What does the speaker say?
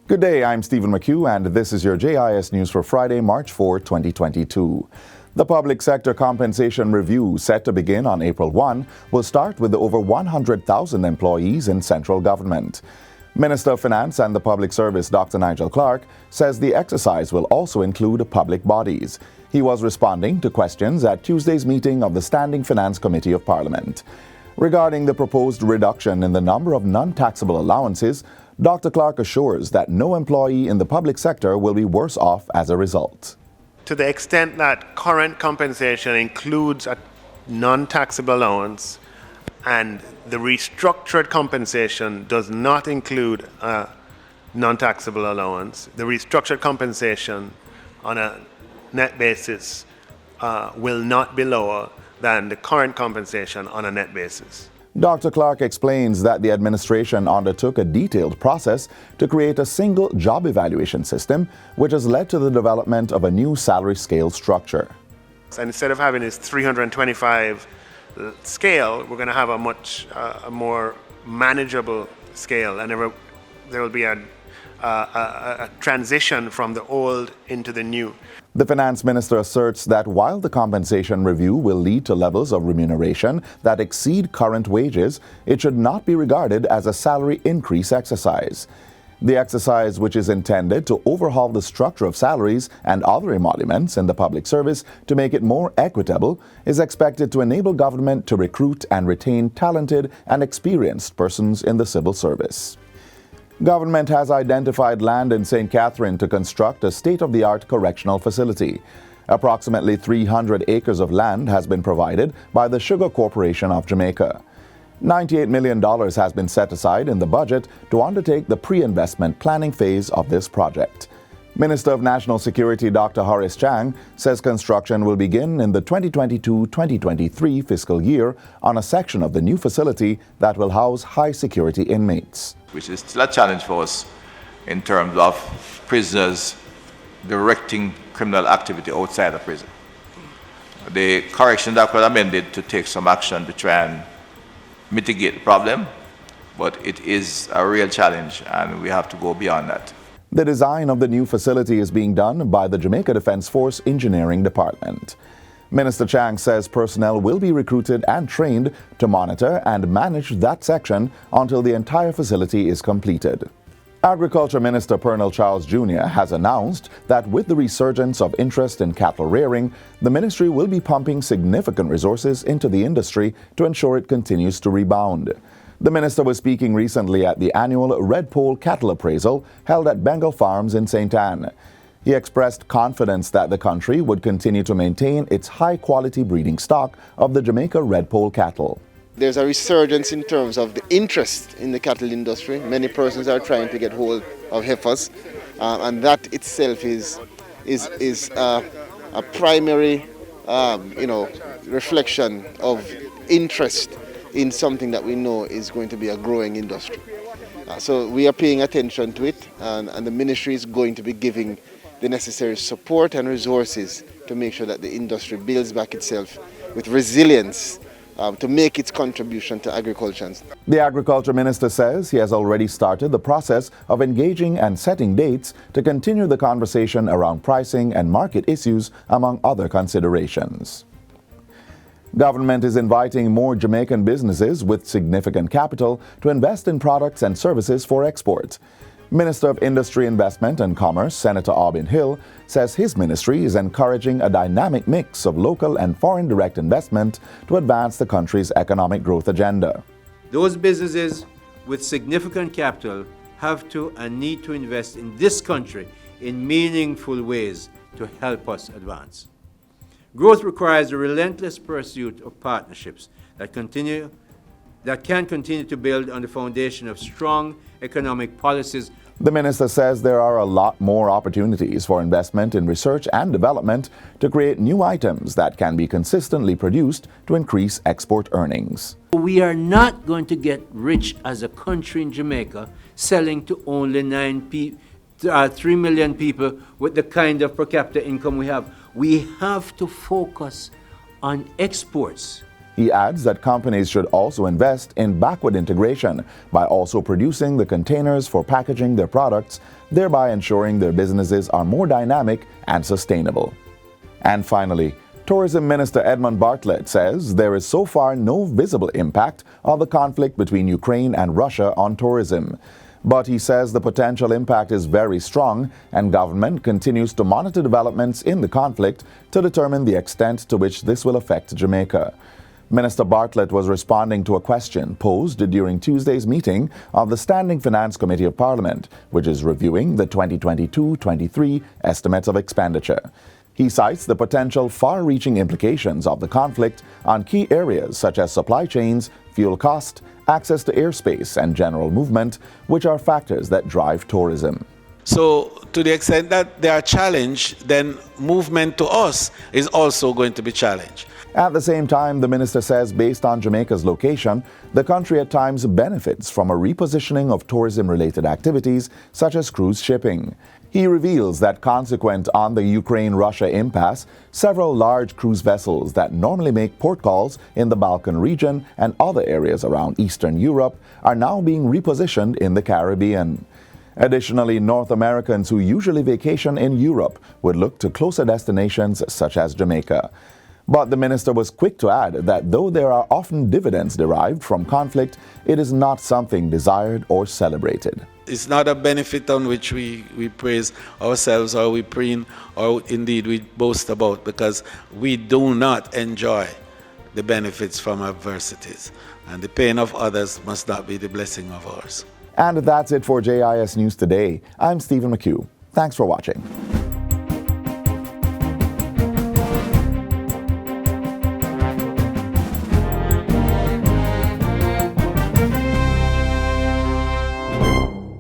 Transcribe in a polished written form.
Good day, I'm Stephen McHugh, and this is your JIS News for Friday, March 4, 2022. The Public Sector Compensation Review, set to begin on April 1, will start with the over 100,000 employees in central government. Minister of Finance and the Public Service, Dr. Nigel Clark, says the exercise will also include public bodies. He was responding to questions at Tuesday's meeting of the Standing Finance Committee of Parliament. Regarding the proposed reduction in the number of non-taxable allowances, Dr. Clark assures that no employee in the public sector will be worse off as a result. To the extent that current compensation includes a non-taxable allowance and the restructured compensation does not include a non-taxable allowance, the restructured compensation on a net basis will not be lower than the current compensation on a net basis. Dr. Clark explains that the administration undertook a detailed process to create a single job evaluation system, which has led to the development of a new salary scale structure. And instead of having this 325 scale, we're going to have a much more manageable scale, and there will be a transition from the old into the new. The finance minister asserts that while the compensation review will lead to levels of remuneration that exceed current wages, it should not be regarded as a salary increase exercise. The exercise, which is intended to overhaul the structure of salaries and other emoluments in the public service to make it more equitable, is expected to enable government to recruit and retain talented and experienced persons in the civil service. Government has identified land in St. Catherine to construct a state-of-the-art correctional facility. Approximately 300 acres of land has been provided by the Sugar Corporation of Jamaica. $98 million has been set aside in the budget to undertake the pre-investment planning phase of this project. Minister of National Security Dr. Horace Chang says construction will begin in the 2022-2023 fiscal year on a section of the new facility that will house high-security inmates. Which is still a challenge for us in terms of prisoners directing criminal activity outside of prison. The Corrections Act was amended to take some action to try and mitigate the problem, but it is a real challenge and we have to go beyond that. The design of the new facility is being done by the Jamaica Defence Force Engineering Department. Minister Chang says personnel will be recruited and trained to monitor and manage that section until the entire facility is completed. Agriculture Minister Pernell Charles Jr. has announced that with the resurgence of interest in cattle rearing, the ministry will be pumping significant resources into the industry to ensure it continues to rebound. The minister was speaking recently at the annual Red Pole Cattle Appraisal held at Bengal Farms in St. Anne. He expressed confidence that the country would continue to maintain its high-quality breeding stock of the Jamaica Red Pole cattle. There's a resurgence in terms of the interest in the cattle industry. Many persons are trying to get hold of heifers, and that itself is a primary, reflection of interest in something that we know is going to be a growing industry. So we are paying attention to it, and the ministry is going to be giving the necessary support and resources to make sure that the industry builds back itself with resilience to make its contribution to agriculture. The Agriculture Minister says he has already started the process of engaging and setting dates to continue the conversation around pricing and market issues, among other considerations. Government is inviting more Jamaican businesses with significant capital to invest in products and services for export. Minister of Industry, Investment and Commerce, Senator Aubin Hill, says his ministry is encouraging a dynamic mix of local and foreign direct investment to advance the country's economic growth agenda. Those businesses with significant capital have to and need to invest in this country in meaningful ways to help us advance. Growth requires a relentless pursuit of partnerships that can continue to build on the foundation of strong economic policies. The minister says there are a lot more opportunities for investment in research and development to create new items that can be consistently produced to increase export earnings. We are not going to get rich as a country in Jamaica selling to only 3 million people with the kind of per capita income we have. We have to focus on exports He adds that companies should also invest in backward integration by also producing the containers for packaging their products, thereby ensuring their businesses are more dynamic and sustainable. And finally, Tourism Minister Edmund Bartlett says there is so far no visible impact of the conflict between Ukraine and Russia on tourism. But he says the potential impact is very strong and government continues to monitor developments in the conflict to determine the extent to which this will affect Jamaica. Minister Bartlett was responding to a question posed during Tuesday's meeting of the Standing Finance Committee of Parliament, which is reviewing the 2022-23 estimates of expenditure. He cites the potential far-reaching implications of the conflict on key areas such as supply chains, fuel cost, access to airspace, and general movement, which are factors that drive tourism. So to the extent that they are challenged, then movement to us is also going to be challenged. At the same time, the minister says based on Jamaica's location, the country at times benefits from a repositioning of tourism-related activities such as cruise shipping. He reveals that consequent on the Ukraine-Russia impasse, several large cruise vessels that normally make port calls in the Balkan region and other areas around Eastern Europe are now being repositioned in the Caribbean. Additionally, North Americans who usually vacation in Europe would look to closer destinations such as Jamaica. But the minister was quick to add that though there are often dividends derived from conflict, it is not something desired or celebrated. It's not a benefit on which we praise ourselves or we preen or indeed we boast about, because we do not enjoy the benefits from adversities. And the pain of others must not be the blessing of ours. And that's it for JIS News Today. I'm Stephen McHugh. Thanks for watching.